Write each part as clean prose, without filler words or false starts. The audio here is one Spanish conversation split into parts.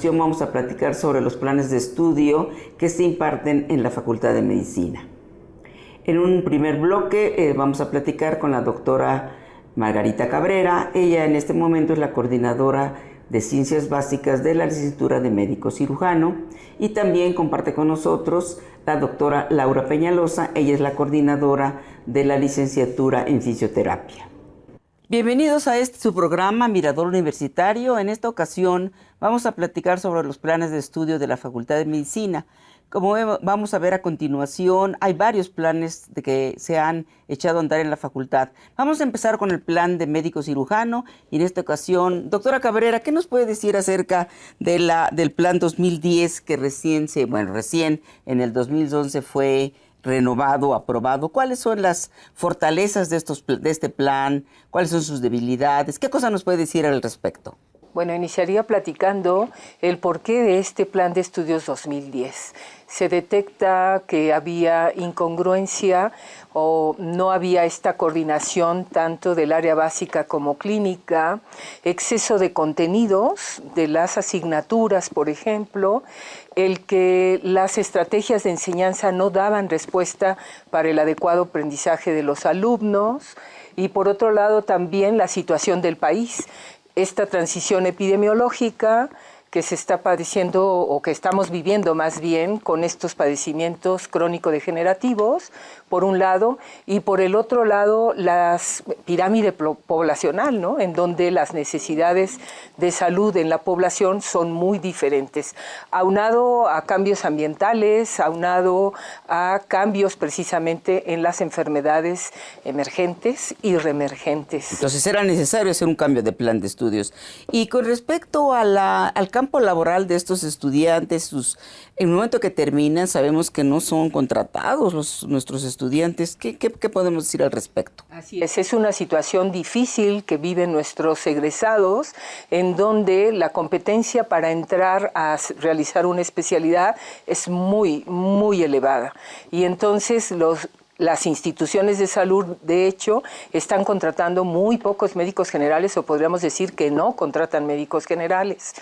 ocasión vamos a platicar sobre los planes de estudio que se imparten en la Facultad de Medicina. En un primer bloque vamos a platicar con la doctora Margarita Cabrera. Ella en este momento es la coordinadora de Ciencias Básicas de la licenciatura de Médico Cirujano, y también comparte con nosotros la doctora Laura Peñalosa. Ella es la coordinadora de la licenciatura en Fisioterapia. Bienvenidos a su programa Mirador Universitario. En esta ocasión vamos a platicar sobre los planes de estudio de la Facultad de Medicina. Como vamos a ver a continuación, hay varios planes que se han echado a andar en la facultad. Vamos a empezar con el plan de médico cirujano, y en esta ocasión, doctora Cabrera, ¿qué nos puede decir acerca del plan 2010 que recién en el 2011 fue renovado, aprobado? ¿Cuáles son las fortalezas de este plan? ¿Cuáles son sus debilidades? ¿Qué cosa nos puede decir al respecto? Bueno, iniciaría platicando el porqué de este plan de estudios 2010. Se detecta que había incongruencia o no había esta coordinación tanto del área básica como clínica, exceso de contenidos de las asignaturas, por ejemplo, el que las estrategias de enseñanza no daban respuesta para el adecuado aprendizaje de los alumnos, y por otro lado también la situación del país. Esta transición epidemiológica que se está padeciendo o que estamos viviendo más bien con estos padecimientos crónico-degenerativos, por un lado, y por el otro lado la pirámide poblacional, ¿no? En donde las necesidades de salud en la población son muy diferentes, aunado a cambios ambientales, aunado a cambios precisamente en las enfermedades emergentes y reemergentes. Entonces era necesario hacer un cambio de plan de estudios. Y con respecto a al campo laboral de estos estudiantes, en el momento que terminan, sabemos que no son contratados nuestros estudiantes. ¿Qué podemos decir al respecto? Así es una situación difícil que viven nuestros egresados, en donde la competencia para entrar a realizar una especialidad es muy, muy elevada. Y entonces las instituciones de salud, de hecho, están contratando muy pocos médicos generales, o podríamos decir que no contratan médicos generales.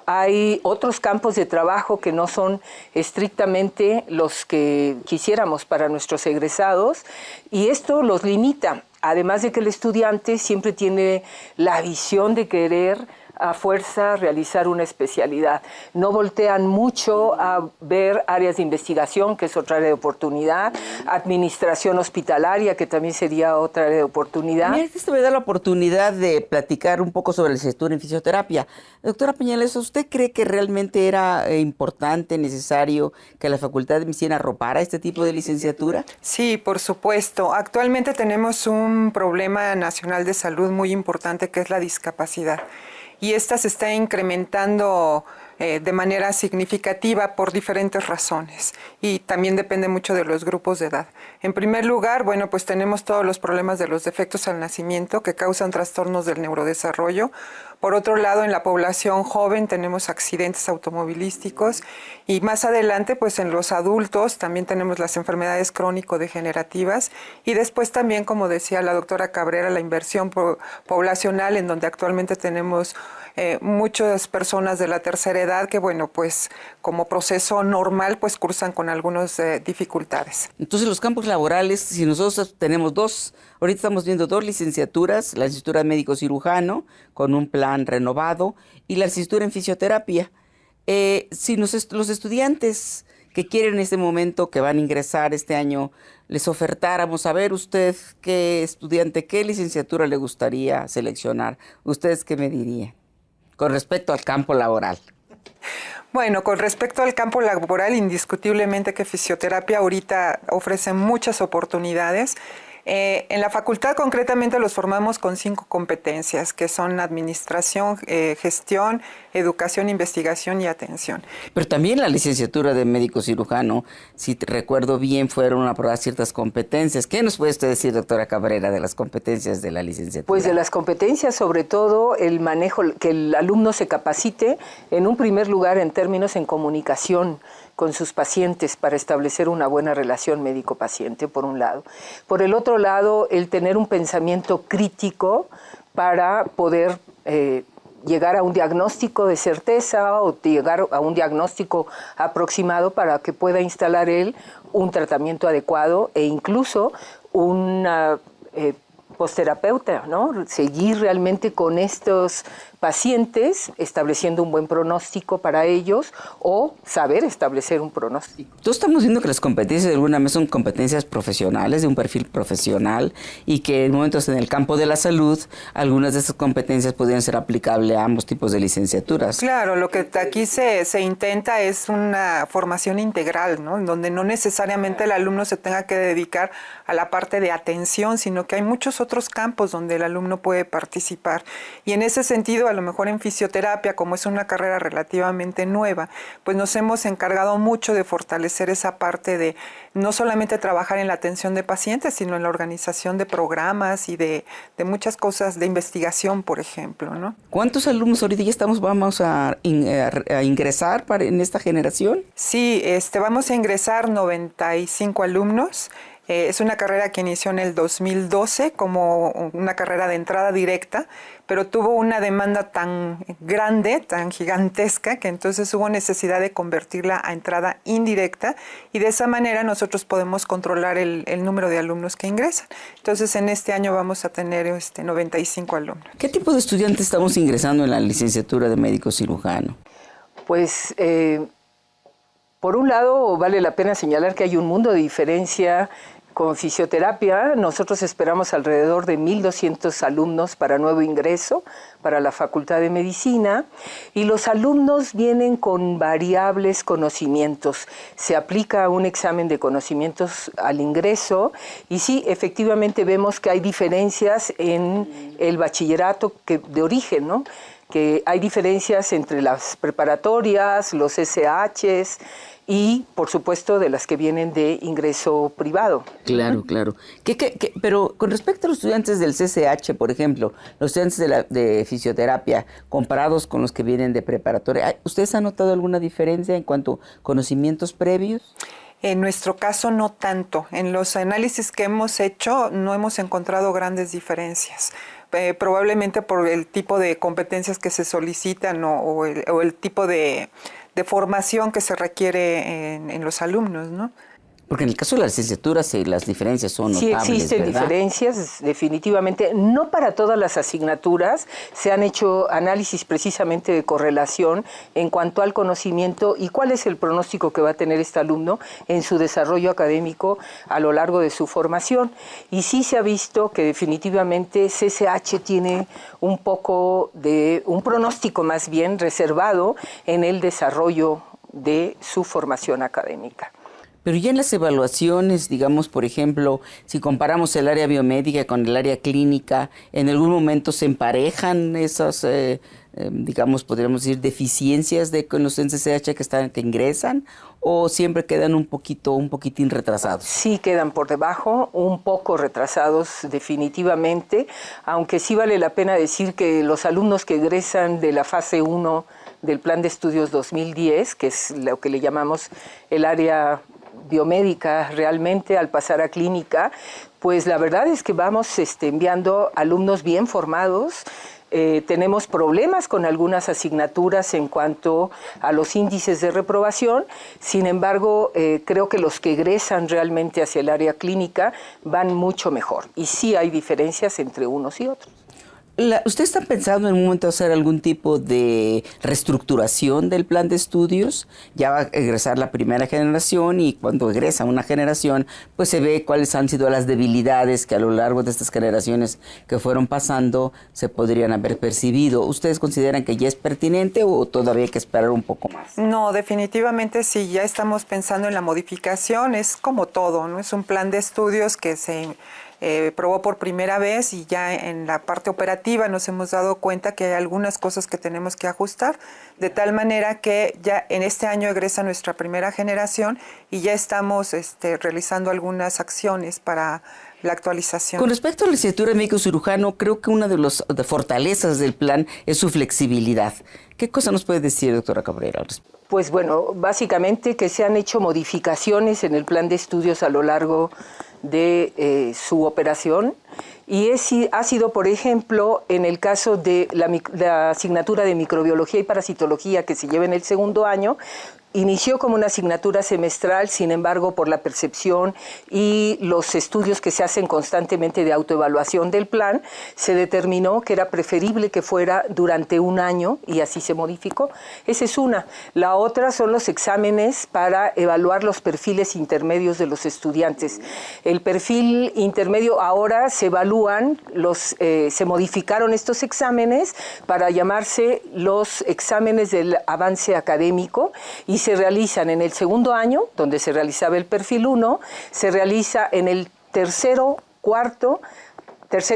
Hay otros campos de trabajo que no son estrictamente los que quisiéramos para nuestros egresados, y esto los limita. Además de que el estudiante siempre tiene la visión de querer a fuerza realizar una especialidad. No voltean mucho a ver áreas de investigación, que es otra área de oportunidad, administración hospitalaria, que también sería otra área de oportunidad. Mira, esto me da la oportunidad de platicar un poco sobre la licenciatura en fisioterapia. Doctora Peñalosa, ¿usted cree que realmente era importante, necesario que la Facultad de Medicina arropara este tipo de licenciatura? Sí, por supuesto. Actualmente tenemos un problema nacional de salud muy importante, que es la discapacidad. Y esta se está incrementando de manera significativa por diferentes razones, y también depende mucho de los grupos de edad. En primer lugar, bueno, pues tenemos todos los problemas de los defectos al nacimiento que causan trastornos del neurodesarrollo. Por otro lado, en la población joven tenemos accidentes automovilísticos, y más adelante, pues en los adultos también tenemos las enfermedades crónico-degenerativas, y después también, como decía la doctora Cabrera, la inversión poblacional, en donde actualmente tenemos muchas personas de la tercera edad que, bueno, pues como proceso normal, pues cursan con algunas dificultades. Entonces, los campos laborales, si nosotros tenemos ahorita estamos viendo dos licenciaturas, la licenciatura de médico cirujano con un plan renovado, y la licenciatura en fisioterapia. Si los estudiantes que quieren en este momento, que van a ingresar este año, les ofertáramos, a ver usted qué licenciatura le gustaría seleccionar, ¿ustedes qué me dirían con respecto al campo laboral? Bueno, con respecto al campo laboral, indiscutiblemente que fisioterapia ahorita ofrece muchas oportunidades. En la facultad concretamente los formamos con 5 competencias, que son administración, gestión, educación, investigación y atención. Pero también la licenciatura de médico cirujano, si te recuerdo bien, fueron aprobadas ciertas competencias. ¿Qué nos puede usted decir, doctora Cabrera, de las competencias de la licenciatura? Pues de las competencias, sobre todo el manejo, que el alumno se capacite en un primer lugar en términos en comunicación con sus pacientes para establecer una buena relación médico-paciente, por un lado. Por el otro lado, el tener un pensamiento crítico para poder llegar a un diagnóstico de certeza o llegar a un diagnóstico aproximado para que pueda instalar él un tratamiento adecuado e incluso una posterapeuta, ¿no? Seguir realmente con estos pacientes, estableciendo un buen pronóstico para ellos o saber establecer un pronóstico. Todos estamos viendo que las competencias de alguna vez son competencias profesionales, de un perfil profesional, y que en momentos en el campo de la salud, algunas de esas competencias podrían ser aplicables a ambos tipos de licenciaturas. Claro, lo que aquí se intenta es una formación integral, ¿no? Donde no necesariamente el alumno se tenga que dedicar a la parte de atención, sino que hay muchos otros campos donde el alumno puede participar. Y en ese sentido, a lo mejor en fisioterapia, como es una carrera relativamente nueva, pues nos hemos encargado mucho de fortalecer esa parte de no solamente trabajar en la atención de pacientes, sino en la organización de programas y de muchas cosas de investigación, por ejemplo, ¿no? ¿Cuántos alumnos ahorita ya vamos a ingresar en esta generación? Sí, vamos a ingresar 95 alumnos. Es una carrera que inició en el 2012 como una carrera de entrada directa, pero tuvo una demanda tan grande, tan gigantesca, que entonces hubo necesidad de convertirla a entrada indirecta, y de esa manera nosotros podemos controlar el número de alumnos que ingresan. Entonces en este año vamos a tener 95 alumnos. ¿Qué tipo de estudiantes estamos ingresando en la licenciatura de médico cirujano? Pues por un lado vale la pena señalar que hay un mundo de diferencia. Con fisioterapia, nosotros esperamos alrededor de 1.200 alumnos para nuevo ingreso para la Facultad de Medicina, y los alumnos vienen con variables conocimientos. Se aplica un examen de conocimientos al ingreso y sí, efectivamente vemos que hay diferencias en el bachillerato de origen, ¿no? Que hay diferencias entre las preparatorias, los SHs y, por supuesto, de las que vienen de ingreso privado. Claro, claro. Pero con respecto a los estudiantes del CCH, por ejemplo, los estudiantes de fisioterapia, comparados con los que vienen de preparatoria, ¿ustedes han notado alguna diferencia en cuanto a conocimientos previos? En nuestro caso no tanto. En los análisis que hemos hecho no hemos encontrado grandes diferencias. Probablemente por el tipo de competencias que se solicitan o el tipo de formación que se requiere en los alumnos, ¿no? Porque en el caso de las licenciaturas las diferencias son notables, sí existen, ¿verdad? diferencias, definitivamente. No para todas las asignaturas se han hecho análisis precisamente de correlación en cuanto al conocimiento y cuál es el pronóstico que va a tener este alumno en su desarrollo académico a lo largo de su formación. Y sí se ha visto que definitivamente CCH tiene un poco de un pronóstico más bien reservado en el desarrollo de su formación académica. Pero ya en las evaluaciones, digamos, por ejemplo, si comparamos el área biomédica con el área clínica, ¿en algún momento se emparejan esas, digamos, podríamos decir, deficiencias con los CCH que ingresan, o siempre quedan un poquitín retrasados? Sí, quedan por debajo, un poco retrasados definitivamente, aunque sí vale la pena decir que los alumnos que egresan de la fase 1 del Plan de Estudios 2010, que es lo que le llamamos el área biomédica realmente al pasar a clínica, pues la verdad es que vamos enviando alumnos bien formados. Tenemos problemas con algunas asignaturas en cuanto a los índices de reprobación, sin embargo, creo que los que egresan realmente hacia el área clínica van mucho mejor, y sí hay diferencias entre unos y otros. ¿Usted está pensando en un momento hacer algún tipo de reestructuración del plan de estudios? Ya va a egresar la primera generación, y cuando egresa una generación, pues se ve cuáles han sido las debilidades que a lo largo de estas generaciones que fueron pasando se podrían haber percibido. ¿Ustedes consideran que ya es pertinente o todavía hay que esperar un poco más? No, definitivamente sí, ya estamos pensando en la modificación. Es como todo, ¿no? Es un plan de estudios que se probó por primera vez, y ya en la parte operativa nos hemos dado cuenta que hay algunas cosas que tenemos que ajustar, de tal manera que ya en este año egresa nuestra primera generación y ya estamos realizando algunas acciones para la actualización. Con respecto a la licenciatura de médico cirujano, creo que una de las fortalezas del plan es su flexibilidad. ¿Qué cosa nos puede decir, doctora Cabrera? Pues bueno, básicamente que se han hecho modificaciones en el plan de estudios a lo largo de su operación, y ha sido, por ejemplo, en el caso de la asignatura de microbiología y parasitología que se lleva en el segundo año. Inició como una asignatura semestral, sin embargo, por la percepción y los estudios que se hacen constantemente de autoevaluación del plan, se determinó que era preferible que fuera durante un año y así se modificó. Esa es una. La otra son los exámenes para evaluar los perfiles intermedios de los estudiantes. El perfil intermedio ahora se evalúan, se modificaron estos exámenes para llamarse los exámenes del avance académico y se realizan en el segundo año, donde se realizaba el perfil 1, se realiza en el tercer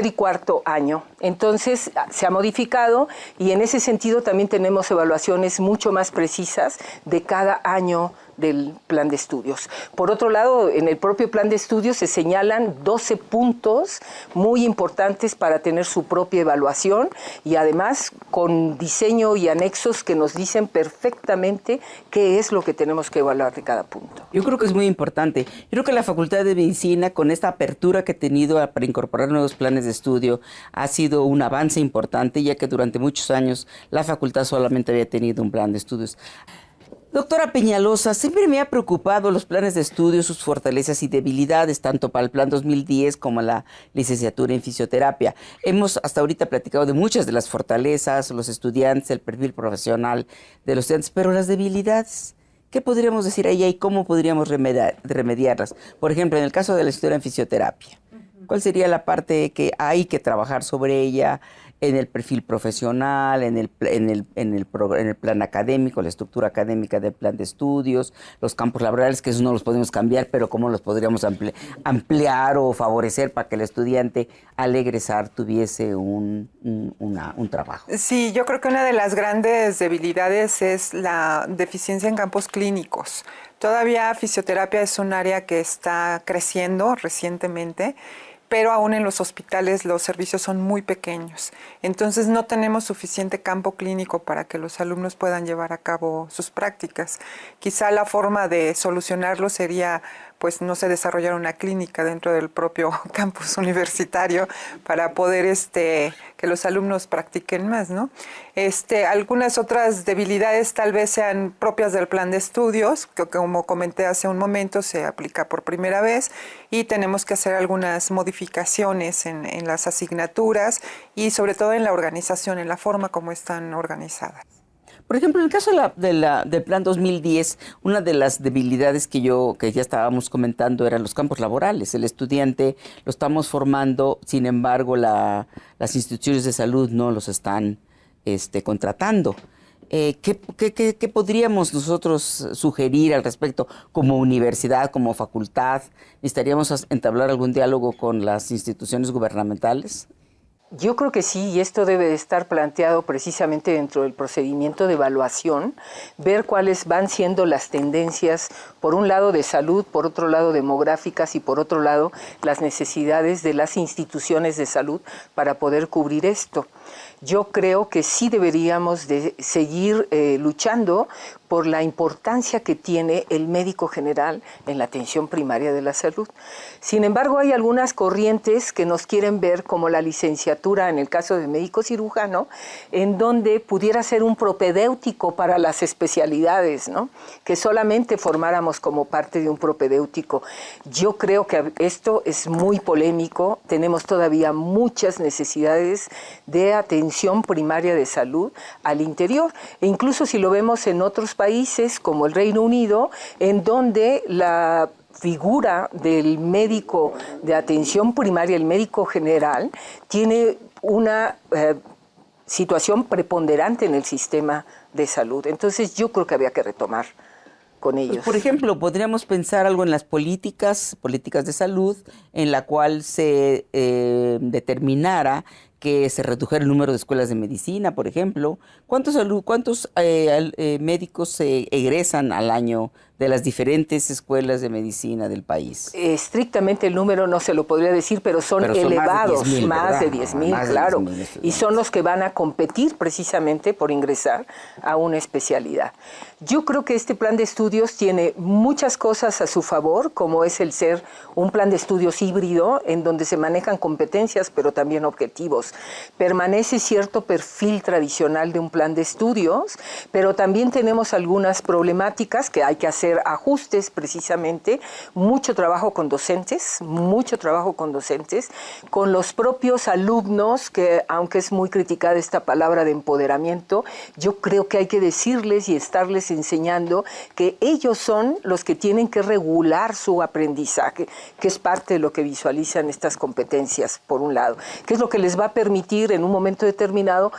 y cuarto año. Entonces se ha modificado y en ese sentido también tenemos evaluaciones mucho más precisas de cada año del plan de estudios. Por otro lado, en el propio plan de estudios se señalan 12 puntos muy importantes para tener su propia evaluación y además con diseño y anexos que nos dicen perfectamente qué es lo que tenemos que evaluar de cada punto. Yo creo que es muy importante. Yo creo que la Facultad de Medicina, con esta apertura que ha tenido para incorporar nuevos planes de estudio, ha sido un avance importante, ya que durante muchos años la facultad solamente había tenido un plan de estudios. Doctora Peñalosa, siempre me ha preocupado los planes de estudio, sus fortalezas y debilidades, tanto para el Plan 2010 como la licenciatura en fisioterapia. Hemos hasta ahorita platicado de muchas de las fortalezas, los estudiantes, el perfil profesional de los estudiantes, pero las debilidades, ¿qué podríamos decir ahí y cómo podríamos remediarlas? Por ejemplo, en el caso de la licenciatura en fisioterapia, ¿cuál sería la parte que hay que trabajar sobre ella? En el perfil profesional, en el plan académico, la estructura académica del plan de estudios, los campos laborales, que esos no los podemos cambiar, pero cómo los podríamos ampliar o favorecer para que el estudiante al egresar tuviese un trabajo. Sí, yo creo que una de las grandes debilidades es la deficiencia en campos clínicos. Todavía fisioterapia es un área que está creciendo recientemente, pero aún en los hospitales los servicios son muy pequeños. Entonces no tenemos suficiente campo clínico para que los alumnos puedan llevar a cabo sus prácticas. Quizá la forma de solucionarlo sería, pues, no sé, desarrollar una clínica dentro del propio campus universitario para poder que los alumnos practiquen más, ¿no? Algunas otras debilidades tal vez sean propias del plan de estudios, que como comenté hace un momento se aplica por primera vez y tenemos que hacer algunas modificaciones en las asignaturas y sobre todo en la organización, en la forma como están organizadas. Por ejemplo, en el caso del Plan 2010, una de las debilidades que ya estábamos comentando eran los campos laborales. El estudiante lo estamos formando, sin embargo, las instituciones de salud no los están contratando. ¿Qué podríamos nosotros sugerir al respecto como universidad, como facultad? ¿Necesitaríamos entablar algún diálogo con las instituciones gubernamentales? Yo creo que sí, y esto debe de estar planteado precisamente dentro del procedimiento de evaluación, ver cuáles van siendo las tendencias, por un lado de salud, por otro lado demográficas y por otro lado las necesidades de las instituciones de salud para poder cubrir esto. Yo creo que sí deberíamos de seguir luchando por la importancia que tiene el médico general en la atención primaria de la salud. Sin embargo, hay algunas corrientes que nos quieren ver como la licenciatura, en el caso de médico cirujano, en donde pudiera ser un propedéutico para las especialidades, ¿no? Que solamente formáramos como parte de un propedéutico. Yo creo que esto es muy polémico, tenemos todavía muchas necesidades de atención primaria de salud al interior, e incluso si lo vemos en otros países como el Reino Unido, en donde la figura del médico de atención primaria, el médico general, tiene una situación preponderante en el sistema de salud. Entonces yo creo que había que retomar con ellos. Pues, por ejemplo, podríamos pensar algo en las políticas de salud, en la cual se determinara que se redujera el número de escuelas de medicina, por ejemplo. ¿Cuántos médicos se egresan al año de las diferentes escuelas de medicina del país? Estrictamente el número no se lo podría decir, pero son elevados, más de 10,000, claro. Y son los que van a competir precisamente por ingresar a una especialidad. Yo creo que este plan de estudios tiene muchas cosas a su favor, como es el ser un plan de estudios híbrido, en donde se manejan competencias, pero también objetivos. Permanece cierto perfil tradicional de un plan de estudios, pero también tenemos algunas problemáticas que hay que hacer ajustes precisamente, mucho trabajo con docentes, con los propios alumnos, que aunque es muy criticada esta palabra de empoderamiento, yo creo que hay que decirles y estarles enseñando que ellos son los que tienen que regular su aprendizaje, que es parte de lo que visualizan estas competencias, por un lado, que es lo que les va a permitir en un momento determinado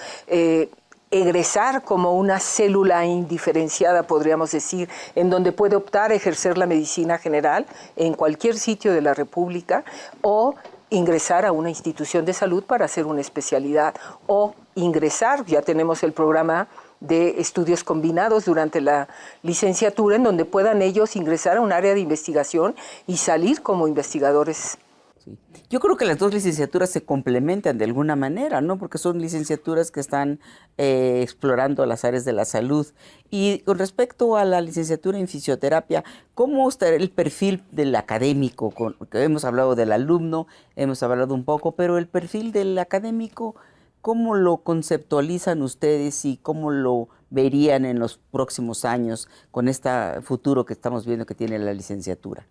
egresar como una célula indiferenciada, podríamos decir, en donde puede optar a ejercer la medicina general en cualquier sitio de la República, o ingresar a una institución de salud para hacer una especialidad, o ingresar, ya tenemos el programa de estudios combinados durante la licenciatura, en donde puedan ellos ingresar a un área de investigación y salir como investigadores. Sí. Yo creo que las dos licenciaturas se complementan de alguna manera, ¿no? Porque son licenciaturas que están explorando las áreas de la salud. Y con respecto a la licenciatura en fisioterapia, ¿cómo está el perfil del académico? Porque hemos hablado del alumno, hemos hablado un poco, pero el perfil del académico, ¿cómo lo conceptualizan ustedes y cómo lo verían en los próximos años con este futuro que estamos viendo que tiene la licenciatura?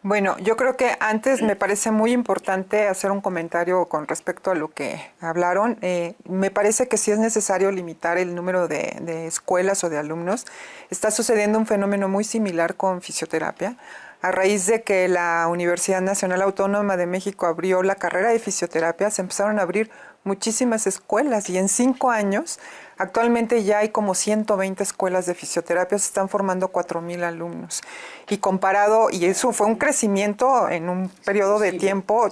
Bueno, yo creo que antes me parece muy importante hacer un comentario con respecto a lo que hablaron. Me parece que sí es necesario limitar el número de escuelas o de alumnos. Está sucediendo un fenómeno muy similar con fisioterapia. A raíz de que la Universidad Nacional Autónoma de México abrió la carrera de fisioterapia, se empezaron a abrir muchísimas escuelas y en 5 años actualmente ya hay como 120 escuelas de fisioterapia, se están formando 4,000 alumnos. Y comparado, y eso fue un crecimiento en un periodo de tiempo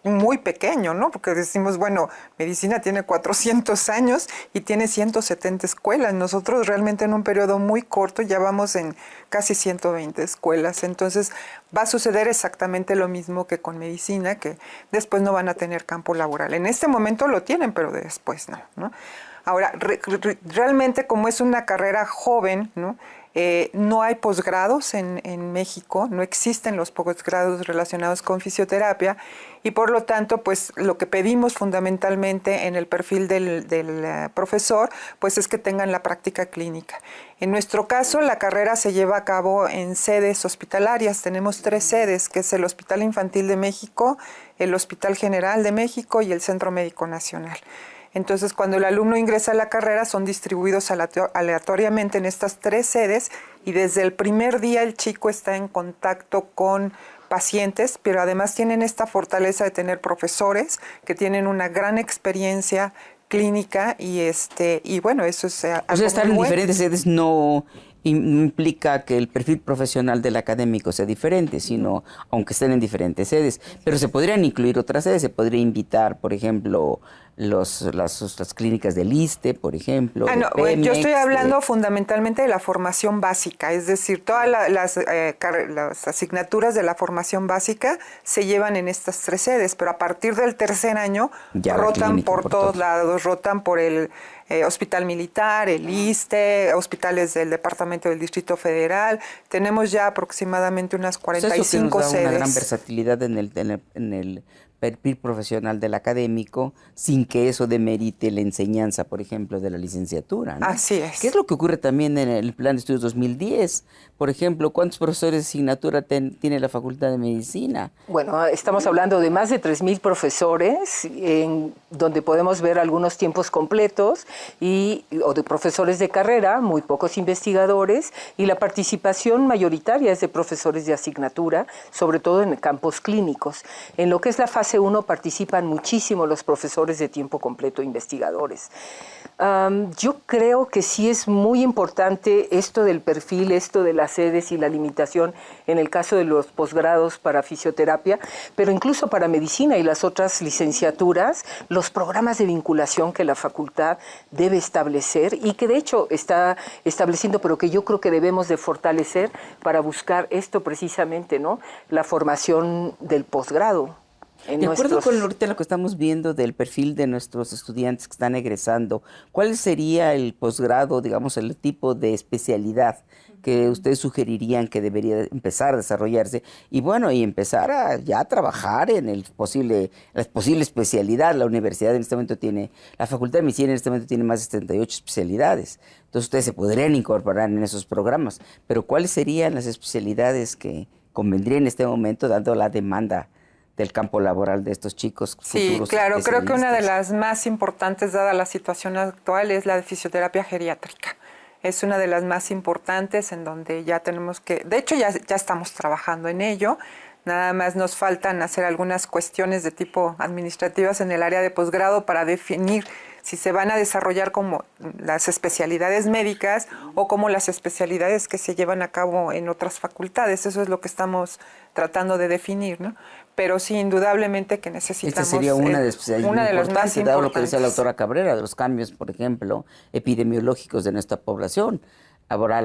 muy pequeño, ¿no? Porque decimos, bueno, medicina tiene 400 años y tiene 170 escuelas. Nosotros realmente en un periodo muy corto ya vamos en casi 120 escuelas. Entonces va a suceder exactamente lo mismo que con medicina, que después no van a tener campo laboral. En este momento lo tienen, pero después no, ¿no? Ahora, realmente como es una carrera joven, ¿no? No hay posgrados en México, no existen los posgrados relacionados con fisioterapia y por lo tanto, pues lo que pedimos fundamentalmente en el perfil del profesor, pues es que tengan la práctica clínica. En nuestro caso, la carrera se lleva a cabo en sedes hospitalarias. Tenemos 3 sedes, que es el Hospital Infantil de México, el Hospital General de México y el Centro Médico Nacional. Entonces, cuando el alumno ingresa a la carrera, son distribuidos aleatoriamente en estas 3 sedes y desde el primer día el chico está en contacto con pacientes, pero además tienen esta fortaleza de tener profesores que tienen una gran experiencia clínica y bueno, eso es algo o sea, estar en bueno. diferentes sedes no implica que el perfil profesional del académico sea diferente, sino aunque estén en diferentes sedes, pero se podrían incluir otras sedes, se podría invitar, por ejemplo, las clínicas del ISSSTE, por ejemplo. No, Pemex, yo estoy hablando fundamentalmente de la formación básica, es decir, todas las asignaturas de la formación básica se llevan en estas 3 sedes, pero a partir del tercer año ya rotan por todos lados, rotan por el Hospital Militar, el ISSSTE, hospitales del Departamento del Distrito Federal. Tenemos ya aproximadamente unas 45 sedes. Una gran sedes. versatilidad en el perfil profesional del académico, sin que eso demerite la enseñanza, por ejemplo, de la licenciatura, ¿no? Así es. ¿Qué es lo que ocurre también en el Plan de Estudios 2010? Por ejemplo, ¿cuántos profesores de asignatura tiene la Facultad de Medicina? Bueno, estamos hablando de más de 3,000 profesores, donde podemos ver algunos tiempos completos o de profesores de carrera, muy pocos investigadores, y la participación mayoritaria es de profesores de asignatura, sobre todo en campos clínicos. En lo que es la fase fase 1 participan muchísimo los profesores de tiempo completo investigadores. Yo creo que sí es muy importante esto del perfil, esto de las sedes y la limitación en el caso de los posgrados para fisioterapia, pero incluso para medicina y las otras licenciaturas, los programas de vinculación que la facultad debe establecer y que de hecho está estableciendo, pero que yo creo que debemos de fortalecer para buscar esto precisamente, ¿no? La formación del posgrado. De acuerdo con ahorita lo que estamos viendo del perfil de nuestros estudiantes que están egresando, ¿cuál sería el posgrado, digamos, el tipo de especialidad que ustedes sugerirían que debería empezar a desarrollarse? Y bueno, y empezar a ya trabajar en la posible especialidad. La universidad en este momento la Facultad de Medicina en este momento tiene más de 78 especialidades. Entonces ustedes se podrían incorporar en esos programas. Pero ¿cuáles serían las especialidades que convendrían en este momento, dando la demanda del campo laboral de estos chicos? Sí, claro, creo que una de las más importantes, dada la situación actual, es la de fisioterapia geriátrica. Es una de las más importantes en donde ya tenemos que, de hecho ya estamos trabajando en ello, nada más nos faltan hacer algunas cuestiones de tipo administrativas en el área de posgrado para definir si se van a desarrollar como las especialidades médicas o como las especialidades que se llevan a cabo en otras facultades. Eso es lo que estamos tratando de definir, ¿no? Pero sí, indudablemente que necesitamos... Esta sería una de las más importantes, dado lo que decía la doctora Cabrera, de los cambios, por ejemplo, epidemiológicos de nuestra población. Ahora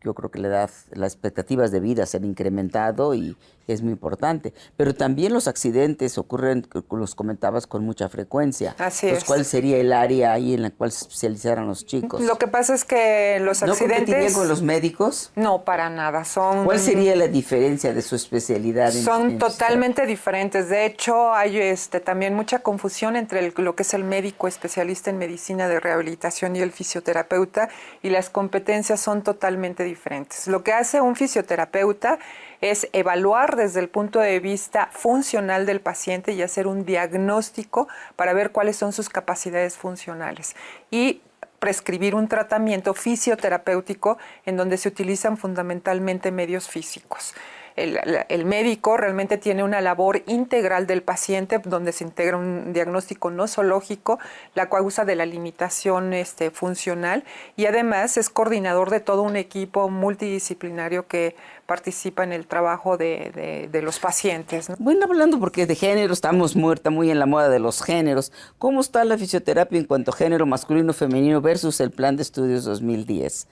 yo creo que las expectativas de vida se han incrementado y es muy importante. Pero también los accidentes ocurren, los comentabas, con mucha frecuencia. Así es. ¿Cuál sería el área ahí en la cual se especializaran los chicos? Lo que pasa es que los accidentes... ¿No competirían con los médicos? No, para nada. ¿Cuál sería la diferencia de su especialidad? Son totalmente diferentes. De hecho, hay también mucha confusión entre lo que es el médico especialista en medicina de rehabilitación y el fisioterapeuta, y las competencias son totalmente diferentes. Lo que hace un fisioterapeuta es evaluar desde el punto de vista funcional del paciente y hacer un diagnóstico para ver cuáles son sus capacidades funcionales y prescribir un tratamiento fisioterapéutico en donde se utilizan fundamentalmente medios físicos. El médico realmente tiene una labor integral del paciente donde se integra un diagnóstico nosológico, la causa de la limitación funcional, y además es coordinador de todo un equipo multidisciplinario que participa en el trabajo de los pacientes, ¿no? Bueno, hablando porque de género estamos muy en la moda de los géneros. ¿Cómo está la fisioterapia en cuanto a género masculino, femenino versus el Plan de Estudios 2010?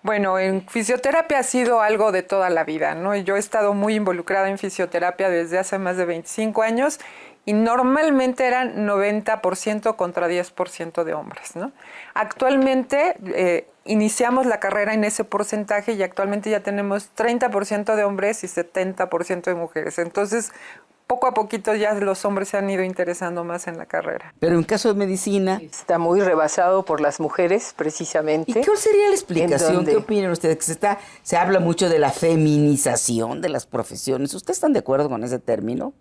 Bueno, en fisioterapia ha sido algo de toda la vida, ¿no? Yo he estado muy involucrada en fisioterapia desde hace más de 25 años y normalmente eran 90% contra 10% de hombres, ¿no? Actualmente iniciamos la carrera en ese porcentaje y actualmente ya tenemos 30% de hombres y 70% de mujeres. Entonces, poco a poquito ya los hombres se han ido interesando más en la carrera. Pero en caso de medicina... Está muy rebasado por las mujeres, precisamente. ¿Y cuál sería la explicación? ¿Qué opinan ustedes? Que se habla mucho de la feminización de las profesiones. ¿Ustedes están de acuerdo con ese término?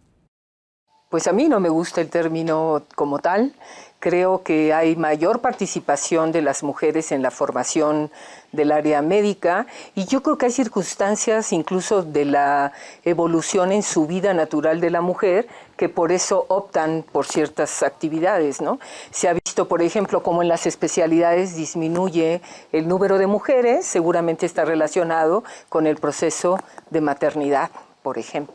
Pues a mí no me gusta el término como tal. Creo que hay mayor participación de las mujeres en la formación del área médica y yo creo que hay circunstancias incluso de la evolución en su vida natural de la mujer que por eso optan por ciertas actividades, ¿no? Se ha visto, por ejemplo, cómo en las especialidades disminuye el número de mujeres, seguramente está relacionado con el proceso de maternidad, por ejemplo.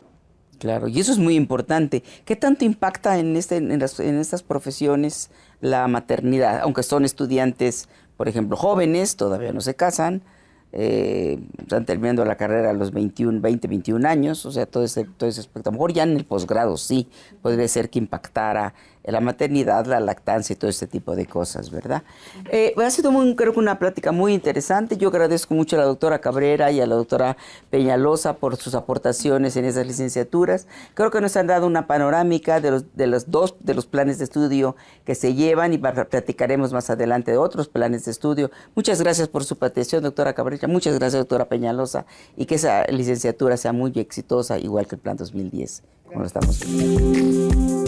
Claro, y eso es muy importante. ¿Qué tanto impacta en estas profesiones la maternidad? Aunque son estudiantes, por ejemplo, jóvenes, todavía no se casan, están terminando la carrera a los 20, 21 años, o sea, todo ese aspecto. A lo mejor ya en el posgrado sí, podría ser que impactara la maternidad, la lactancia y todo este tipo de cosas, ¿verdad? Ha sido creo que una plática muy interesante. Yo agradezco mucho a la doctora Cabrera y a la doctora Peñalosa por sus aportaciones en esas licenciaturas. Creo que nos han dado una panorámica de los planes de estudio que se llevan y platicaremos más adelante de otros planes de estudio. Muchas gracias por su atención, doctora Cabrera. Muchas gracias, doctora Peñalosa, y que esa licenciatura sea muy exitosa, igual que el Plan 2010, como lo estamos viendo.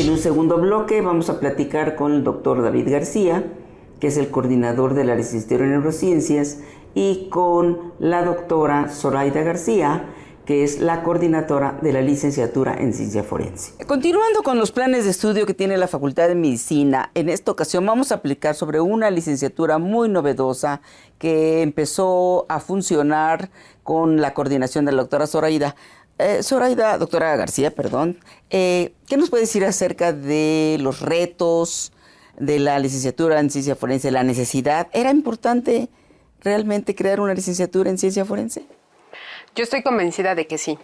En un segundo bloque vamos a platicar con el doctor David García, que es el coordinador de la licenciatura en neurociencias, y con la doctora Zoraida García, que es la coordinadora de la licenciatura en ciencia forense. Continuando con los planes de estudio que tiene la Facultad de Medicina, en esta ocasión vamos a aplicar sobre una licenciatura muy novedosa que empezó a funcionar con la coordinación de la doctora Zoraida. Doctora García, perdón, ¿qué nos puede decir acerca de los retos de la licenciatura en ciencia forense, la necesidad? ¿Era importante realmente crear una licenciatura en ciencia forense? Yo estoy convencida de que sí.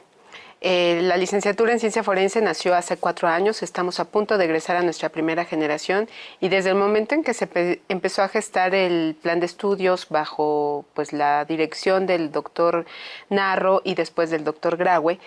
La licenciatura en ciencia forense nació hace 4 años, estamos a punto de egresar a nuestra primera generación y desde el momento en que se empezó a gestar el plan de estudios bajo pues, la dirección del doctor Narro y después del doctor Graue,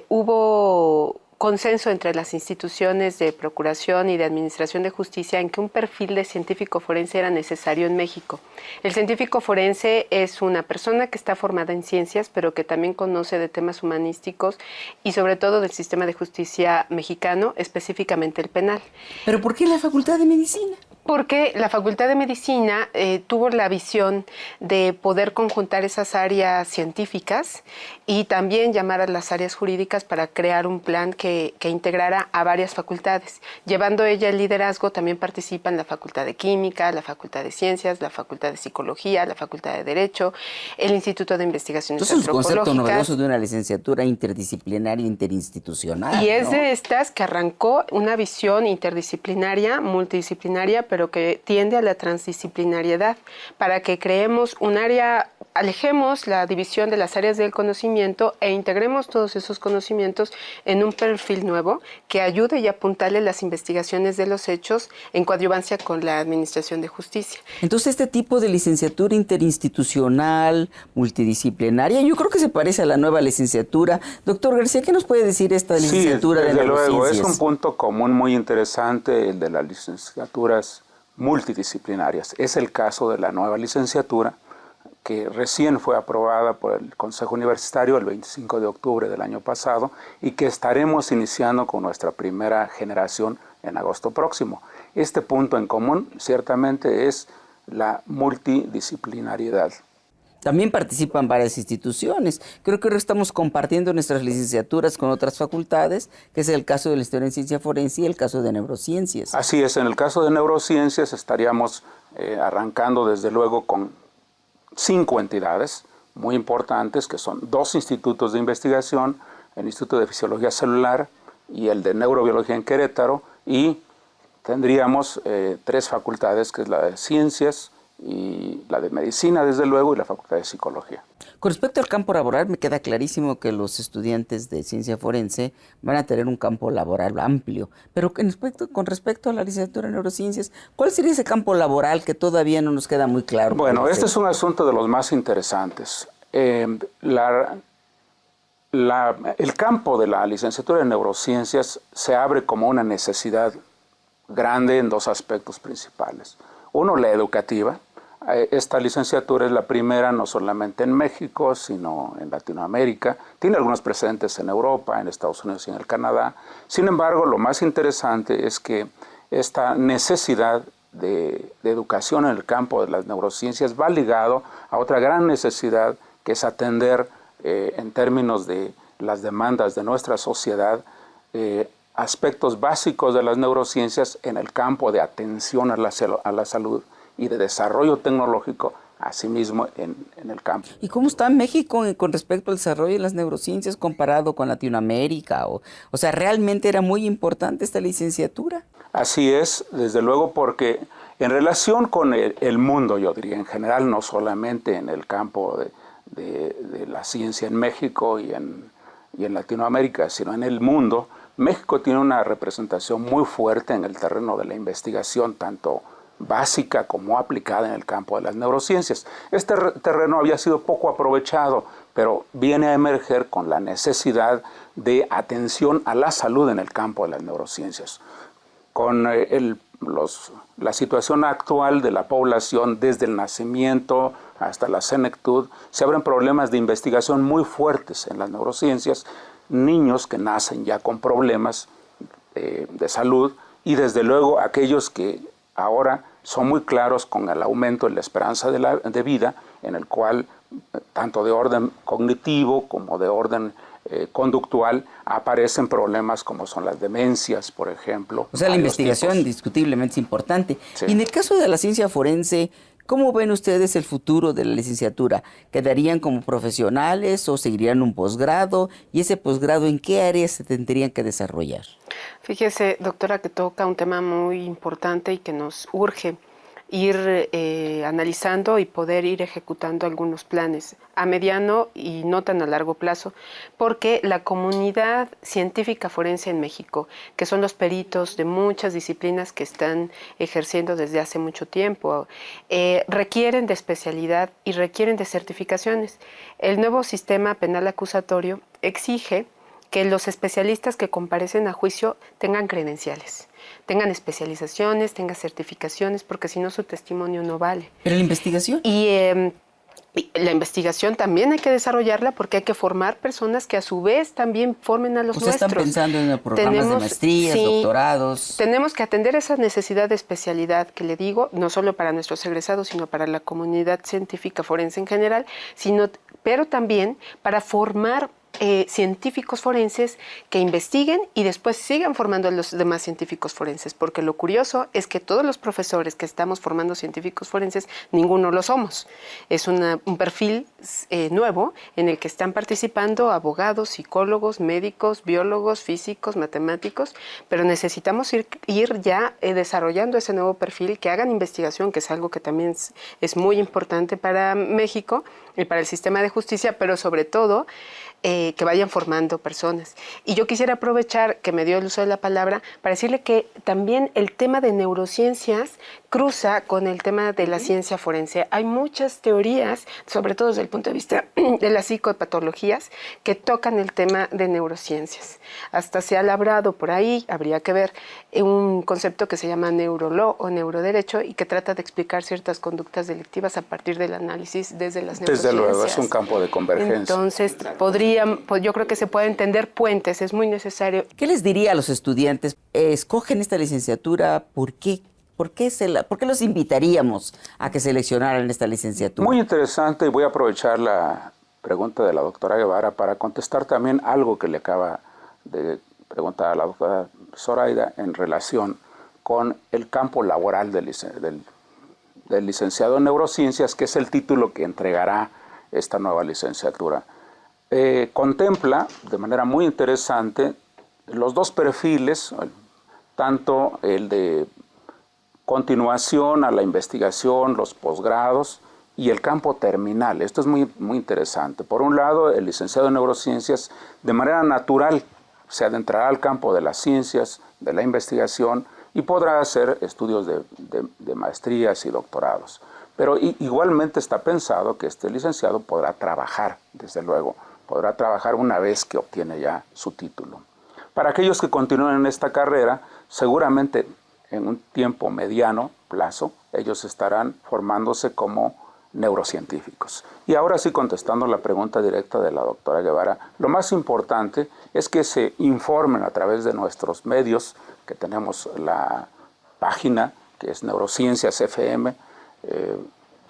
hubo consenso entre las instituciones de procuración y de administración de justicia en que un perfil de científico forense era necesario en México. El científico forense es una persona que está formada en ciencias, pero que también conoce de temas humanísticos y sobre todo del sistema de justicia mexicano, específicamente el penal. ¿Pero por qué la Facultad de Medicina? Porque la Facultad de Medicina tuvo la visión de poder conjuntar esas áreas científicas y también llamar a las áreas jurídicas para crear un plan que integrara a varias facultades. Llevando ella el liderazgo, también participan la Facultad de Química, la Facultad de Ciencias, la Facultad de Psicología, la Facultad de Derecho, el Instituto de Investigaciones Antropológicas. Entonces, un concepto novedoso de una licenciatura interdisciplinaria interinstitucional. Y es ¿no? de estas que arrancó una visión interdisciplinaria, multidisciplinaria, pero que tiende a la transdisciplinariedad, para que creemos un área, alejemos la división de las áreas del conocimiento e integremos todos esos conocimientos en un perfil nuevo que ayude y apuntale las investigaciones de los hechos en coadyuvancia con la Administración de Justicia. Entonces, este tipo de licenciatura interinstitucional, multidisciplinaria, yo creo que se parece a la nueva licenciatura. Doctor García, ¿qué nos puede decir esta licenciatura de neurociencias? Desde luego, es un punto común muy interesante el de las licenciaturas multidisciplinarias. Es el caso de la nueva licenciatura que recién fue aprobada por el Consejo Universitario el 25 de octubre del año pasado y que estaremos iniciando con nuestra primera generación en agosto próximo. Este punto en común ciertamente es la multidisciplinariedad. También participan varias instituciones. Creo que ahora estamos compartiendo nuestras licenciaturas con otras facultades, que es el caso de la historia en ciencia forense y el caso de neurociencias. Así es, en el caso de neurociencias estaríamos arrancando desde luego con 5 entidades muy importantes, que son 2 institutos de investigación, el Instituto de Fisiología Celular y el de Neurobiología en Querétaro, y tendríamos 3 facultades, que es la de Ciencias, y la de Medicina, desde luego, y la Facultad de Psicología. Con respecto al campo laboral, me queda clarísimo que los estudiantes de ciencia forense van a tener un campo laboral amplio, pero con respecto a la licenciatura en neurociencias, ¿cuál sería ese campo laboral que todavía no nos queda muy claro? Bueno, este es un asunto de los más interesantes. El campo de la licenciatura en neurociencias se abre como una necesidad grande en 2 aspectos principales. Uno, la educativa. Esta licenciatura es la primera no solamente en México, sino en Latinoamérica. Tiene algunos precedentes en Europa, en Estados Unidos y en el Canadá. Sin embargo, lo más interesante es que esta necesidad de educación en el campo de las neurociencias va ligado a otra gran necesidad, que es atender en términos de las demandas de nuestra sociedad, aspectos básicos de las neurociencias en el campo de atención a la salud y de desarrollo tecnológico, asimismo en el campo. ¿Y cómo está México con respecto al desarrollo de las neurociencias comparado con Latinoamérica? O sea, ¿realmente era muy importante esta licenciatura? Así es, desde luego, porque en relación con el mundo, yo diría en general, no solamente en el campo de la ciencia en México y en Latinoamérica, sino en el mundo, México tiene una representación muy fuerte en el terreno de la investigación, tanto básica como aplicada en el campo de las neurociencias. Este terreno había sido poco aprovechado, pero viene a emerger con la necesidad de atención a la salud en el campo de las neurociencias. Con la situación actual de la población, desde el nacimiento hasta la senectud, se abren problemas de investigación muy fuertes en las neurociencias, niños que nacen ya con problemas de salud, y desde luego aquellos que ahora son muy claros con el aumento en la esperanza de vida, en el cual tanto de orden cognitivo como de orden conductual aparecen problemas como son las demencias, por ejemplo. O sea, la investigación indiscutiblemente es importante. Sí. Y en el caso de la ciencia forense, ¿cómo ven ustedes el futuro de la licenciatura? ¿Quedarían como profesionales o seguirían un posgrado? ¿Y ese posgrado en qué áreas se tendrían que desarrollar? Fíjese, doctora, que toca un tema muy importante y que nos urge ir analizando y poder ir ejecutando algunos planes a mediano y no tan a largo plazo, porque la comunidad científica forense en México, que son los peritos de muchas disciplinas que están ejerciendo desde hace mucho tiempo, requieren de especialidad y requieren de certificaciones. El nuevo sistema penal acusatorio exige que los especialistas que comparecen a juicio tengan credenciales, tengan especializaciones, tengan certificaciones, porque si no su testimonio no vale. ¿Pero la investigación? Y la investigación también hay que desarrollarla porque hay que formar personas que a su vez también formen a los nuestros. ¿Están pensando en programas de maestrías, doctorados? Tenemos que atender esa necesidad de especialidad que le digo, no solo para nuestros egresados, sino para la comunidad científica forense en general, pero también para formar científicos forenses que investiguen y después sigan formando a los demás científicos forenses, porque lo curioso es que todos los profesores que estamos formando científicos forenses, ninguno lo somos. Es un perfil nuevo en el que están participando abogados, psicólogos, médicos, biólogos, físicos, matemáticos, pero necesitamos ir ya desarrollando ese nuevo perfil, que hagan investigación, que es algo que también es muy importante para México y para el sistema de justicia, pero sobre todo que vayan formando personas. Y yo quisiera aprovechar que me dio el uso de la palabra para decirle que también el tema de neurociencias cruza con el tema de la ciencia forense. Hay muchas teorías, sobre todo desde el punto de vista de las psicopatologías, que tocan el tema de neurociencias. Hasta se ha labrado por ahí, habría que ver, un concepto que se llama neurolaw o neuroderecho y que trata de explicar ciertas conductas delictivas a partir del análisis desde las neurociencias. Desde luego, es un campo de convergencia. Entonces, yo creo que se pueden tender puentes, es muy necesario. ¿Qué les diría a los estudiantes? ¿Escogen esta licenciatura? ¿Por qué? ¿Por qué los invitaríamos a que seleccionaran esta licenciatura? Muy interesante, y voy a aprovechar la pregunta de la doctora Guevara para contestar también algo que le acaba de preguntar a la doctora Zoraida en relación con el campo laboral del licenciado en neurociencias, que es el título que entregará esta nueva licenciatura. Contempla de manera muy interesante los dos perfiles, tanto el de continuación a la investigación, los posgrados y el campo terminal. Esto es muy, muy interesante. Por un lado, el licenciado en neurociencias de manera natural se adentrará al campo de las ciencias, de la investigación, y podrá hacer estudios de maestrías y doctorados. Pero igualmente está pensado que este licenciado podrá trabajar, desde luego, podrá trabajar una vez que obtiene ya su título. Para aquellos que continúen en esta carrera, seguramente en un tiempo mediano plazo, ellos estarán formándose como neurocientíficos. Y ahora sí, contestando la pregunta directa de la doctora Guevara, lo más importante es que se informen a través de nuestros medios, que tenemos la página que es Neurociencias FM,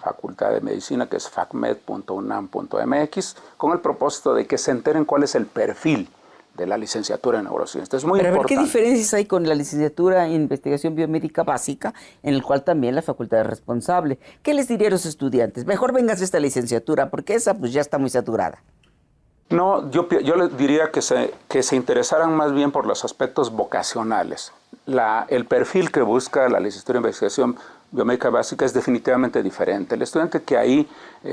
Facultad de Medicina, que es facmed.unam.mx, con el propósito de que se enteren cuál es el perfil de la licenciatura en neurociencias. Es muy importante. ¿Qué diferencias hay con la licenciatura en investigación biomédica básica, en el cual también la facultad es responsable? ¿Qué les diría a los estudiantes? Mejor vengas a esta licenciatura, porque esa pues ya está muy saturada. No, yo les diría que se interesaran más bien por los aspectos vocacionales. El perfil que busca la licenciatura en investigación biomédica básica es definitivamente diferente. El estudiante que ahí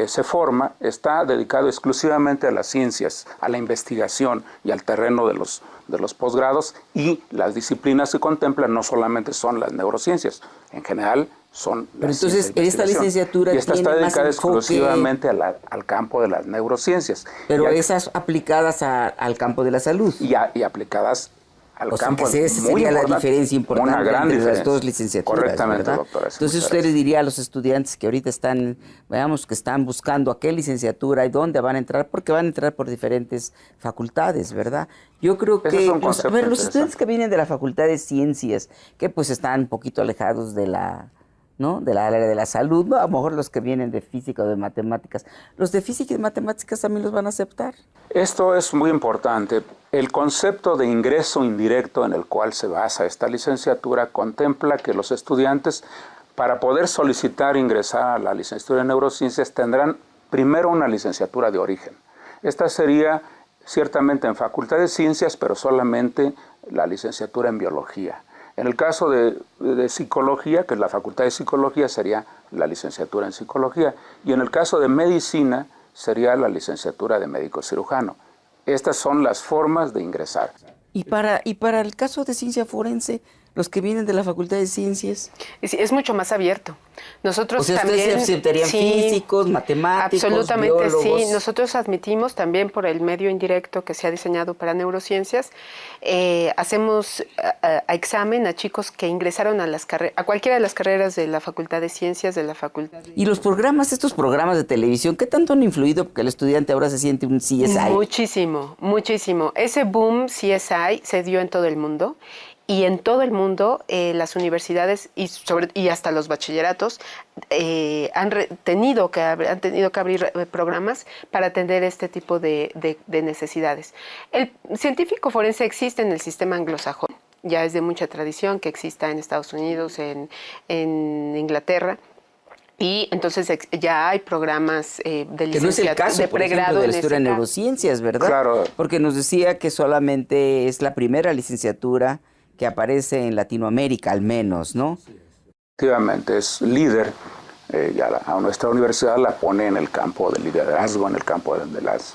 se forma está dedicado exclusivamente a las ciencias, a la investigación y al terreno de los posgrados, y las disciplinas que contemplan no solamente son las neurociencias, en general son Pero las entonces esta licenciatura y esta tiene está dedicada más enfoque, exclusivamente al campo de las neurociencias. Pero esas aplicadas al campo de la salud. Y aplicadas al o sea, campo. que esa sería la diferencia importante una gran entre diferencia. las dos licenciaturas. Correctamente, ¿verdad? doctora. Sí, entonces usted les diría a los estudiantes que ahorita están, veamos, que están buscando a qué licenciatura y dónde van a entrar, porque van a entrar por diferentes facultades, ¿verdad? Yo creo que los estudiantes que vienen de la Facultad de Ciencias, que pues están un poquito alejados de la, ¿no?, de la área de la salud, ¿no? A lo mejor los que vienen de física o de matemáticas, los de física y matemáticas también los van a aceptar. Esto es muy importante. El concepto de ingreso indirecto en el cual se basa esta licenciatura contempla que los estudiantes, para poder solicitar ingresar a la licenciatura en neurociencias, tendrán primero una licenciatura de origen. Esta sería ciertamente en Facultad de Ciencias, pero solamente la licenciatura en biología. En el caso de psicología, que es la Facultad de Psicología, sería la licenciatura en psicología. Y en el caso de medicina, sería la licenciatura de médico cirujano. Estas son las formas de ingresar. Y para el caso de ciencia forense, los que vienen de la Facultad de Ciencias. Es mucho más abierto. Nosotros o sea, también ustedes aceptarían físicos, matemáticos, absolutamente biólogos. Sí. Nosotros admitimos también por el medio indirecto que se ha diseñado para neurociencias, hacemos examen a chicos que ingresaron a cualquiera de las carreras de la Facultad de Ciencias, de la Facultad de... Y los programas, estos programas de televisión, ¿qué tanto han influido porque el estudiante ahora se siente un CSI? Muchísimo, muchísimo. Ese boom CSI se dio en todo el mundo. Y en todo el mundo, las universidades y hasta los bachilleratos han tenido que abrir programas para atender este tipo de necesidades. El científico forense existe en el sistema anglosajón, ya es de mucha tradición que exista en Estados Unidos, en Inglaterra. Y entonces ya hay programas de licenciatura, que no es el caso, de por pregrado ejemplo, de la en historia de neurociencias, ¿verdad? Claro. Porque nos decía que solamente es la primera licenciatura que aparece en Latinoamérica, al menos, ¿no? Efectivamente, es líder. A nuestra universidad la pone en el campo del liderazgo, en el campo de las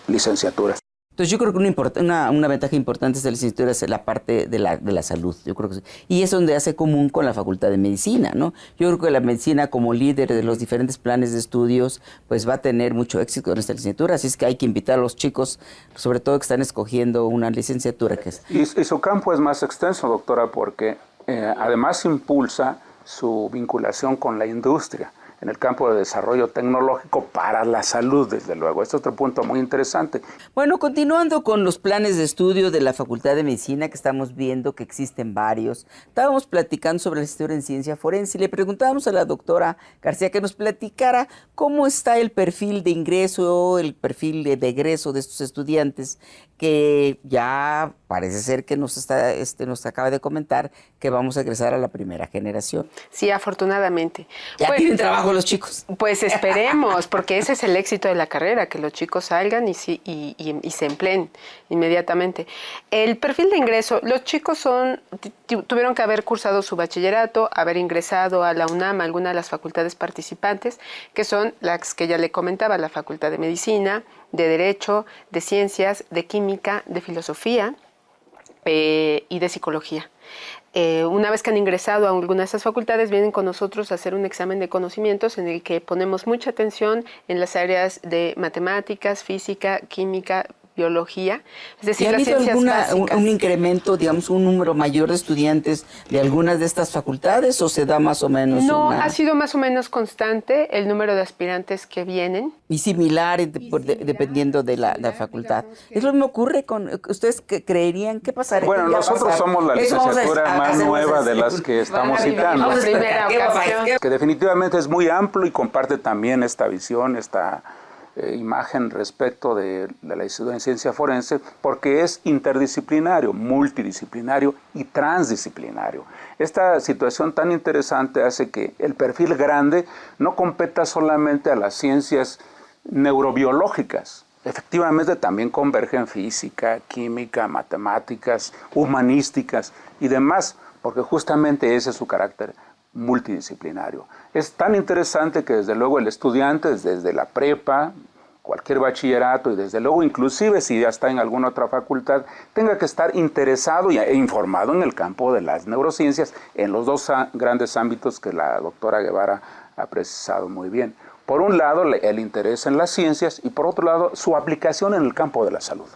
licenciaturas. Entonces yo creo que una ventaja importante de esta licenciatura es la parte de la salud, yo creo que sí. Y es donde hace común con la Facultad de Medicina, ¿no? Yo creo que la medicina como líder de los diferentes planes de estudios, pues va a tener mucho éxito en esta licenciatura, así es que hay que invitar a los chicos, sobre todo que están escogiendo una licenciatura que es... Y su campo es más extenso, doctora, porque además impulsa su vinculación con la industria en el campo de desarrollo tecnológico para la salud, desde luego. Este es otro punto muy interesante. Bueno, continuando con los planes de estudio de la Facultad de Medicina, que estamos viendo que existen varios, estábamos platicando sobre la historia en ciencia forense y le preguntábamos a la doctora García que nos platicara cómo está el perfil de ingreso, el perfil de egreso de estos estudiantes, que ya parece ser que nos acaba de comentar que vamos a egresar a la primera generación. Sí, afortunadamente. ¿Ya tienen trabajo los chicos? Pues esperemos, porque ese es el éxito de la carrera, que los chicos salgan y se empleen inmediatamente. El perfil de ingreso, los chicos tuvieron que haber cursado su bachillerato, haber ingresado a la UNAM, alguna de las facultades participantes, que son las que ya le comentaba, la Facultad de Medicina, de Derecho, de Ciencias, de Química, de Filosofía y de Psicología. Una vez que han ingresado a alguna de esas facultades, vienen con nosotros a hacer un examen de conocimientos en el que ponemos mucha atención en las áreas de matemáticas, física, química, biología, es decir, las ciencias básicas. ¿Un incremento, digamos, un número mayor de estudiantes de algunas de estas facultades o se da más o menos? No, ha sido más o menos constante el número de aspirantes que vienen. Y similar dependiendo de la facultad. Es lo mismo ocurre con, ¿ustedes creerían qué pasaría? Bueno, nosotros somos la licenciatura más nueva de las que estamos citando. Que definitivamente es muy amplio y comparte también esta visión, esta imagen respecto de la licenciatura en ciencia forense, porque es interdisciplinario, multidisciplinario y transdisciplinario. Esta situación tan interesante hace que el perfil grande no competa solamente a las ciencias neurobiológicas. Efectivamente también convergen física, química, matemáticas, humanísticas y demás, porque justamente ese es su carácter multidisciplinario. Es tan interesante que desde luego el estudiante desde la prepa, cualquier bachillerato y desde luego inclusive si ya está en alguna otra facultad, tenga que estar interesado e informado en el campo de las neurociencias en los dos grandes ámbitos que la doctora Guevara ha precisado muy bien. Por un lado, el interés en las ciencias y por otro lado, su aplicación en el campo de la salud.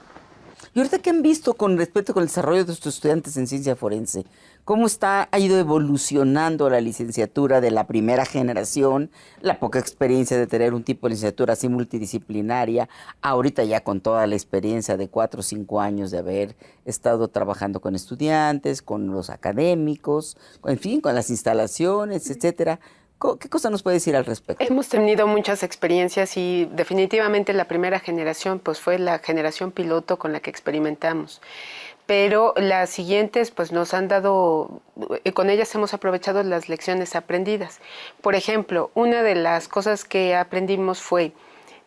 ¿Y ahorita qué han visto con respecto con el desarrollo de estos estudiantes en ciencia forense? ¿Cómo ha ido evolucionando la licenciatura de la primera generación, la poca experiencia de tener un tipo de licenciatura así multidisciplinaria, ahorita ya con toda la experiencia de 4 o 5 años de haber estado trabajando con estudiantes, con los académicos, en fin, con las instalaciones, etcétera? ¿Qué cosa nos puede decir al respecto? Hemos tenido muchas experiencias y definitivamente la primera generación pues fue la generación piloto con la que experimentamos. Pero las siguientes pues nos han dado, con ellas hemos aprovechado las lecciones aprendidas. Por ejemplo, una de las cosas que aprendimos fue,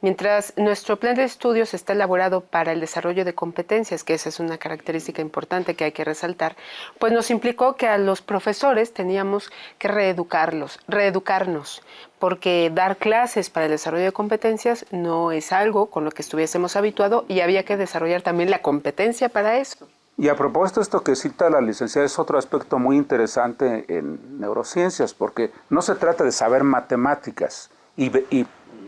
mientras nuestro plan de estudios está elaborado para el desarrollo de competencias, que esa es una característica importante que hay que resaltar, pues nos implicó que a los profesores teníamos que reeducarnos, porque dar clases para el desarrollo de competencias no es algo con lo que estuviésemos habituados y había que desarrollar también la competencia para eso. Y a propósito de esto que cita la licenciada, es otro aspecto muy interesante en neurociencias, porque no se trata de saber matemáticas y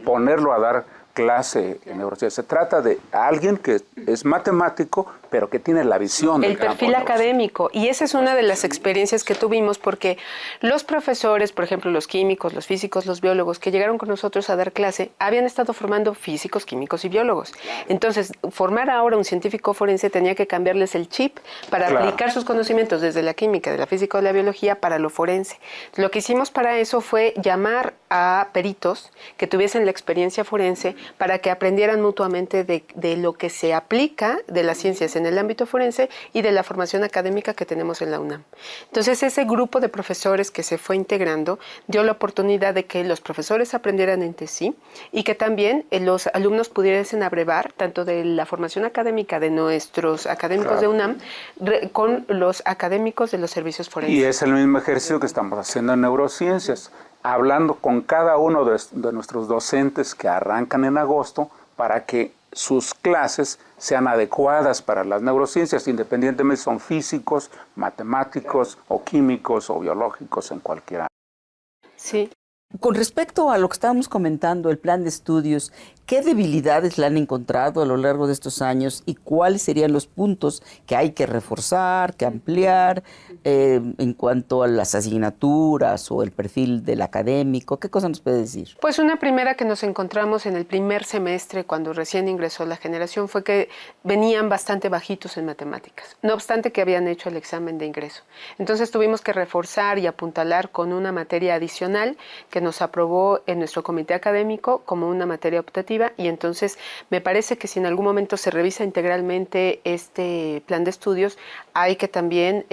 ponerlo a dar clase en neurociencias. Se trata de alguien que es matemático, pero que tiene la visión del campo. El perfil académico. Y esa es una de las experiencias que tuvimos, porque los profesores, por ejemplo, los químicos, los físicos, los biólogos, que llegaron con nosotros a dar clase, habían estado formando físicos, químicos y biólogos. Entonces, formar ahora un científico forense tenía que cambiarles el chip para aplicar sus conocimientos desde la química, de la física o de la biología para lo forense. Lo que hicimos para eso fue llamar a peritos que tuviesen la experiencia forense para que aprendieran mutuamente de lo que se aplica de las ciencias en el ámbito forense y de la formación académica que tenemos en la UNAM. Entonces, ese grupo de profesores que se fue integrando dio la oportunidad de que los profesores aprendieran entre sí y que también los alumnos pudiesen abrevar tanto de la formación académica de nuestros académicos de UNAM con los académicos de los servicios forenses. Y es el mismo ejercicio que estamos haciendo en neurociencias, hablando con cada uno de nuestros docentes que arrancan en agosto para que sus clases sean adecuadas para las neurociencias, independientemente si son físicos, matemáticos o químicos o biológicos en cualquier área. Sí. Con respecto a lo que estábamos comentando, el plan de estudios, ¿qué debilidades le han encontrado a lo largo de estos años y cuáles serían los puntos que hay que reforzar, que ampliar en cuanto a las asignaturas o el perfil del académico? ¿Qué cosa nos puede decir? Pues una primera que nos encontramos en el primer semestre cuando recién ingresó la generación fue que venían bastante bajitos en matemáticas, no obstante que habían hecho el examen de ingreso. Entonces tuvimos que reforzar y apuntalar con una materia adicional que nos aprobó en nuestro comité académico como una materia optativa, y entonces me parece que si en algún momento se revisa integralmente este plan de estudios, hay que también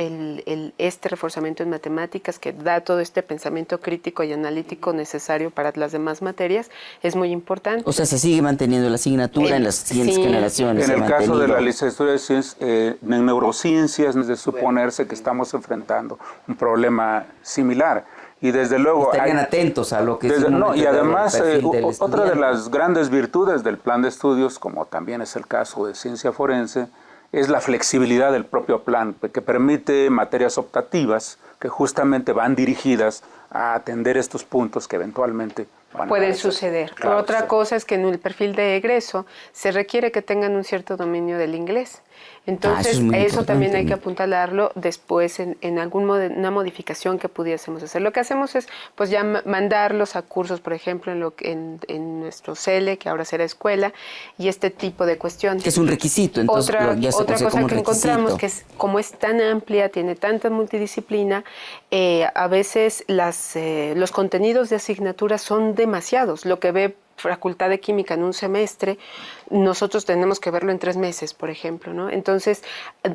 este reforzamiento en matemáticas que da todo este pensamiento crítico y analítico necesario para las demás materias, es muy importante. O sea, se sigue manteniendo la asignatura en las siguientes generaciones. En el caso de la licenciatura en neurociencias, es de suponerse que estamos enfrentando un problema similar. Y desde luego estarían atentos a lo que es y además otra de las grandes virtudes del plan de estudios, como también es el caso de ciencia forense, es la flexibilidad del propio plan, que permite materias optativas que justamente van dirigidas a atender estos puntos que eventualmente pueden suceder. Claro, otra cosa es que en el perfil de egreso se requiere que tengan un cierto dominio del inglés. Entonces, eso también hay que apuntalarlo después en una modificación que pudiésemos hacer. Lo que hacemos es pues ya mandarlos a cursos, por ejemplo, en nuestro CELE, que ahora será escuela, y este tipo de cuestiones. Que es un requisito, entonces otra cosa que encontramos, que es como es tan amplia, tiene tanta multidisciplina, a veces los contenidos de asignatura son demasiados. Lo que ve Facultad de Química en un semestre, nosotros tenemos que verlo en 3 meses, por ejemplo, ¿no? Entonces,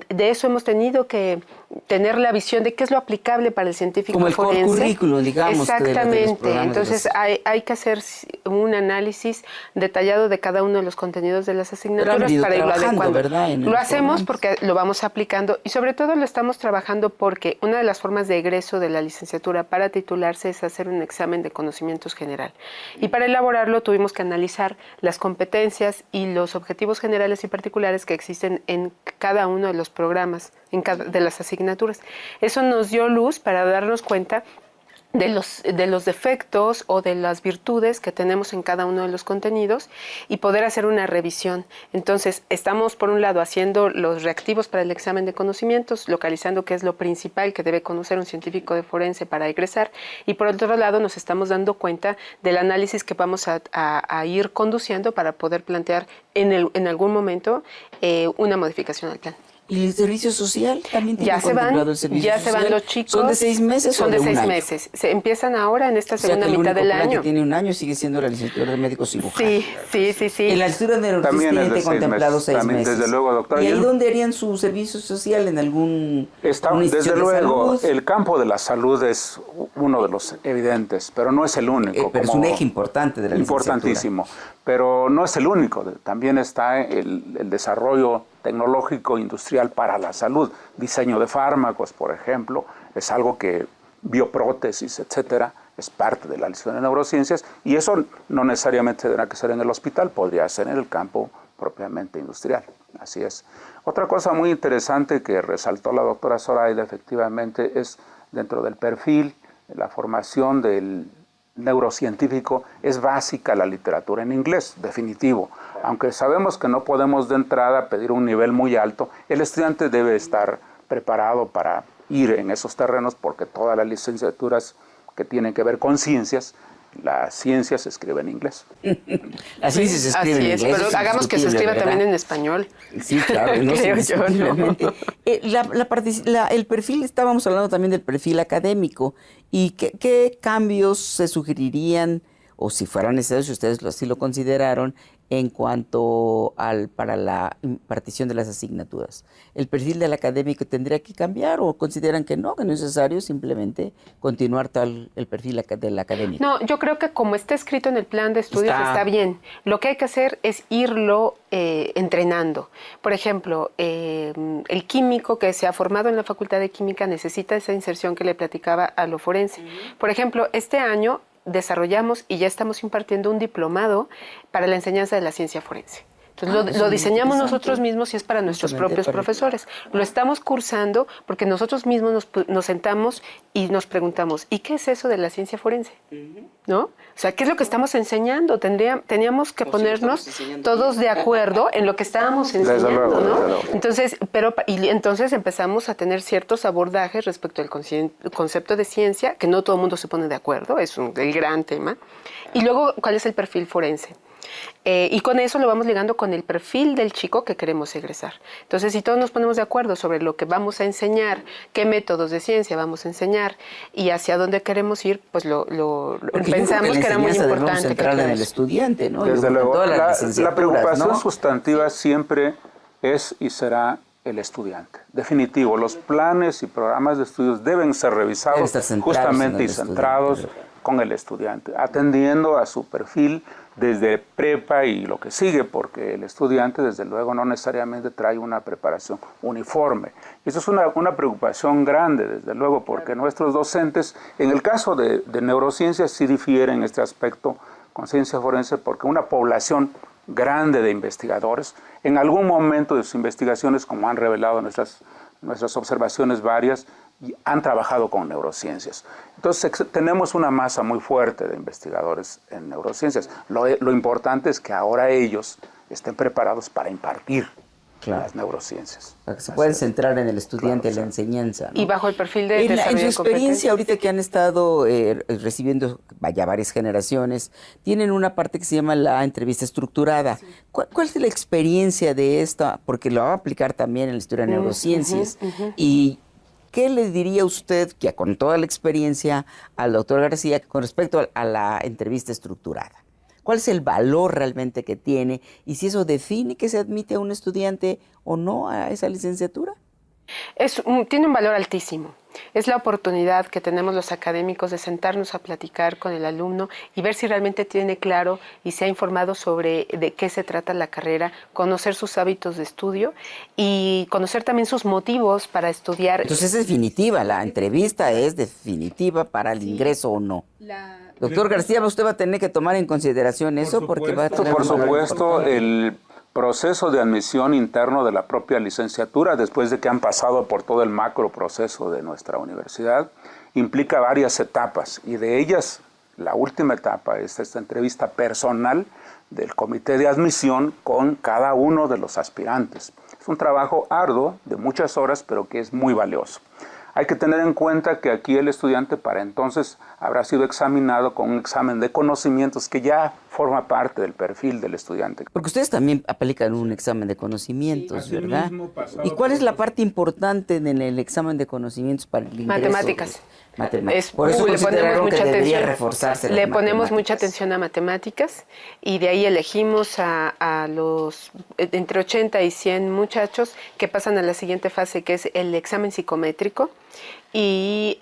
de eso hemos tenido que tener la visión de qué es lo aplicable para el científico forense. Como el currículum, digamos. Exactamente. Entonces, hay que hacer un análisis detallado de cada uno de los contenidos de las asignaturas para irlo adecuando. Lo hacemos porque lo vamos aplicando y sobre todo lo estamos trabajando porque una de las formas de egreso de la licenciatura para titularse es hacer un examen de conocimientos general. Y para elaborarlo tuvimos que analizar las competencias y los objetivos generales y particulares que existen en cada uno de los programas, de las asignaturas. Eso nos dio luz para darnos cuenta de los defectos o de las virtudes que tenemos en cada uno de los contenidos y poder hacer una revisión. Entonces, estamos por un lado haciendo los reactivos para el examen de conocimientos, localizando qué es lo principal que debe conocer un científico de forense para egresar, y por otro lado nos estamos dando cuenta del análisis que vamos a ir conduciendo para poder plantear en algún momento una modificación al plan. ¿Y el servicio social también tiene Ya se van el servicio ya social? se van los chicos. ¿Son de 6 meses Son o de de 6 un año? meses. Se empiezan ahora en esta segunda mitad del El año. que tiene un año sigue siendo la licenciatura de médico cirujano. Sí. En la licenciatura de neurociencia También es de tiene 6 contemplado meses. 6 También, meses. desde luego, doctora. ¿Y ahí dónde harían su servicio social? ¿En algún Desde luego, el campo de la salud es uno de los evidentes, pero no es el único. Pero es un eje importante de la licenciatura. Importantísimo, pero no es el único. También está el desarrollo tecnológico industrial para la salud, diseño de fármacos, por ejemplo, es algo que bioprótesis, etcétera, es parte de la licenciatura de neurociencias, y eso no necesariamente tendrá que ser en el hospital, podría ser en el campo propiamente industrial. Así es. Otra cosa muy interesante que resaltó la doctora Zoraida, efectivamente, es dentro del perfil, la formación del neurocientífico, es básica la literatura en inglés, definitivo. Aunque sabemos que no podemos de entrada pedir un nivel muy alto, el estudiante debe estar preparado para ir en esos terrenos, porque todas las licenciaturas que tienen que ver con ciencias, la ciencia se escribe en inglés. La ciencia se escribe en inglés. Pero hagamos que se escriba también en español. Sí, claro. No, creo yo, ¿no? El perfil, estábamos hablando también del perfil académico. ¿Y qué cambios se sugerirían, o si fueran necesarios, si ustedes así lo consideraron, en cuanto para la impartición de las asignaturas? ¿El perfil del académico tendría que cambiar o consideran que no es necesario simplemente continuar el perfil del académico? No, yo creo que como está escrito en el plan de estudios está bien. Lo que hay que hacer es irlo entrenando. Por ejemplo, el químico que se ha formado en la Facultad de Química necesita esa inserción que le platicaba a lo forense. Por ejemplo, este año desarrollamos y ya estamos impartiendo un diplomado para la enseñanza de la ciencia forense. Entonces lo diseñamos nosotros mismos y es para nuestros propios profesores. Lo estamos cursando porque nosotros mismos nos sentamos y nos preguntamos, ¿y qué es eso de la ciencia forense? ¿No? O sea, ¿qué es lo que estamos enseñando? Teníamos que ponernos todos de acuerdo en lo que estábamos enseñando, ¿no? Entonces, entonces empezamos a tener ciertos abordajes respecto al concepto de ciencia, que no todo el mundo se pone de acuerdo, es el gran tema. Y luego, ¿cuál es el perfil forense? Y con eso lo vamos ligando con el perfil del chico que queremos egresar. Entonces, si todos nos ponemos de acuerdo sobre lo que vamos a enseñar, qué métodos de ciencia vamos a enseñar y hacia dónde queremos ir, pues pensamos que era muy importante. Central en el estudiante, ¿no? Desde luego, la preocupación ¿no? sustantiva siempre es y será el estudiante. Definitivo, los planes y programas de estudios deben ser revisados justamente y centrados con el estudiante, atendiendo a su perfil desde prepa y lo que sigue, porque el estudiante desde luego no necesariamente trae una preparación uniforme. Eso es una preocupación grande, desde luego, porque nuestros docentes, en el caso de neurociencias, sí difieren en este aspecto con ciencia forense, porque una población grande de investigadores, en algún momento de sus investigaciones, como han revelado nuestras observaciones varias, han trabajado con neurociencias. Entonces tenemos una masa muy fuerte de investigadores en neurociencias. Lo importante es que ahora ellos estén preparados para impartir las neurociencias. Para que se puedan centrar en el estudiante, en la enseñanza, ¿no? Y bajo el perfil de desarrollo en su de experiencia, ahorita que han estado recibiendo varias generaciones, tienen una parte que se llama la entrevista estructurada. Sí. ¿Cuál es la experiencia de esta? Porque lo va a aplicar también en la historia de neurociencias. Y ¿qué le diría usted, que con toda la experiencia, al doctor García con respecto a la entrevista estructurada? ¿Cuál es el valor realmente que tiene? Y si eso define que se admite a un estudiante o no a esa licenciatura. Tiene un valor altísimo. Es la oportunidad que tenemos los académicos de sentarnos a platicar con el alumno y ver si realmente tiene claro y se ha informado sobre de qué se trata la carrera, conocer sus hábitos de estudio y conocer también sus motivos para estudiar. Entonces es definitiva, la entrevista es definitiva para el ingreso o no. Doctor García, usted va a tener que tomar en consideración eso porque va a tener... Por supuesto, el proceso de admisión interno de la propia licenciatura, después de que han pasado por todo el macro proceso de nuestra universidad, implica varias etapas y de ellas la última etapa es esta entrevista personal del comité de admisión con cada uno de los aspirantes. Es un trabajo arduo de muchas horas, pero que es muy valioso. Hay que tener en cuenta que aquí el estudiante para entonces habrá sido examinado con un examen de conocimientos que ya forma parte del perfil del estudiante. Porque ustedes también aplican un examen de conocimientos, ¿verdad? ¿Y cuál es la parte importante en el examen de conocimientos para el ingreso? Matemáticas. Por eso le ponemos mucha debería atención. reforzarse Le ponemos mucha atención a matemáticas y de ahí elegimos a los entre 80 y 100 muchachos que pasan a la siguiente fase, que es el examen psicométrico y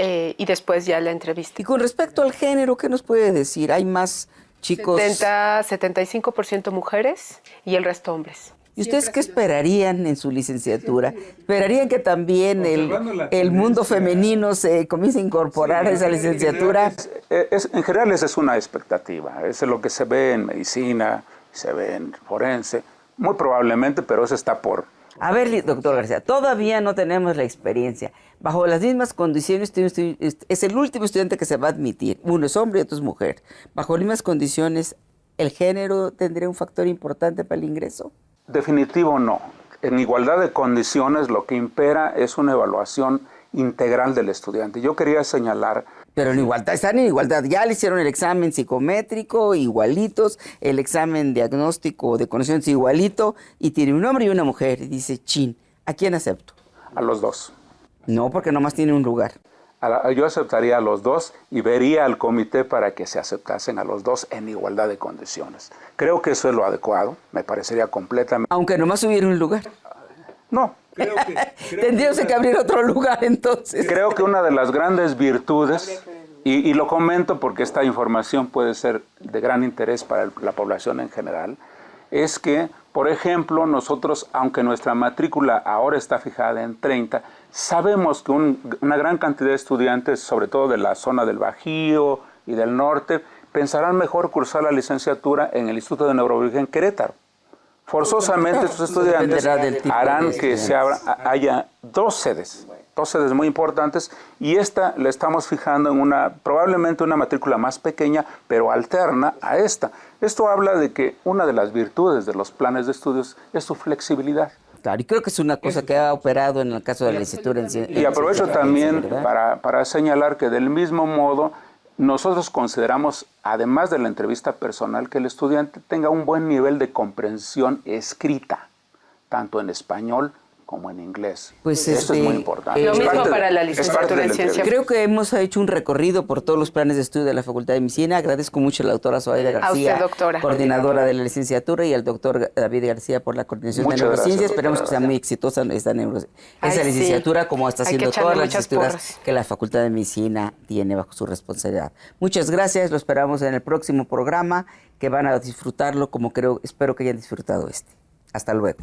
después ya la entrevista. Y con respecto al género, ¿qué nos puede decir? ¿Hay más chicos? 75% mujeres y el resto hombres. ¿Y ustedes qué esperarían en su licenciatura? ¿Esperarían que también el mundo femenino se comience a incorporar a esa licenciatura? En general esa es una expectativa, eso es lo que se ve en medicina, se ve en forense, muy probablemente, pero eso está por... A ver, doctor García, todavía no tenemos la experiencia. Bajo las mismas condiciones, es el último estudiante que se va a admitir. Uno es hombre y otro es mujer. Bajo las mismas condiciones, ¿el género tendría un factor importante para el ingreso? Definitivo no. En igualdad de condiciones lo que impera es una evaluación integral del estudiante. Yo quería señalar... Pero en igualdad, están en igualdad. Ya le hicieron el examen psicométrico, igualitos, el examen diagnóstico de conocimientos igualito, y tiene un hombre y una mujer. Y dice, chin, ¿a quién acepto? A los dos. No, porque nomás tiene un lugar. Yo aceptaría a los dos y vería al comité para que se aceptasen a los dos en igualdad de condiciones. Creo que eso es lo adecuado, me parecería completamente... Aunque nomás hubiera un lugar. No. Tendríamos que abrir otro lugar entonces. Creo que una de las grandes virtudes, y lo comento porque esta información puede ser de gran interés para la población en general, es que, por ejemplo, nosotros, aunque nuestra matrícula ahora está fijada en 30, sabemos que una gran cantidad de estudiantes, sobre todo de la zona del Bajío y del norte, pensarán mejor cursar la licenciatura en el Instituto de Neurobiología en Querétaro. Forzosamente estos estudiantes harán que haya dos sedes muy importantes, y esta la estamos fijando en probablemente una matrícula más pequeña, pero alterna a esta. Esto habla de que una de las virtudes de los planes de estudios es su flexibilidad. Claro, y creo que es una cosa que ha operado en el caso de la licenciatura en ciencias. Y aprovecho también para señalar que del mismo modo nosotros consideramos, además de la entrevista personal, que el estudiante tenga un buen nivel de comprensión escrita, tanto en español como en inglés. Pues eso es muy importante. Lo mismo para la licenciatura en ciencia. Creo que hemos hecho un recorrido por todos los planes de estudio de la Facultad de Medicina. Agradezco mucho a la doctora Zoraida García, a usted, doctora, coordinadora de la licenciatura, y al doctor David García por la coordinación de neurociencia. Esperemos que sea muy exitosa esa licenciatura, como está haciendo todas las licenciaturas que la Facultad de Medicina tiene bajo su responsabilidad. Muchas gracias, lo esperamos en el próximo programa, que van a disfrutarlo como espero que hayan disfrutado este. Hasta luego.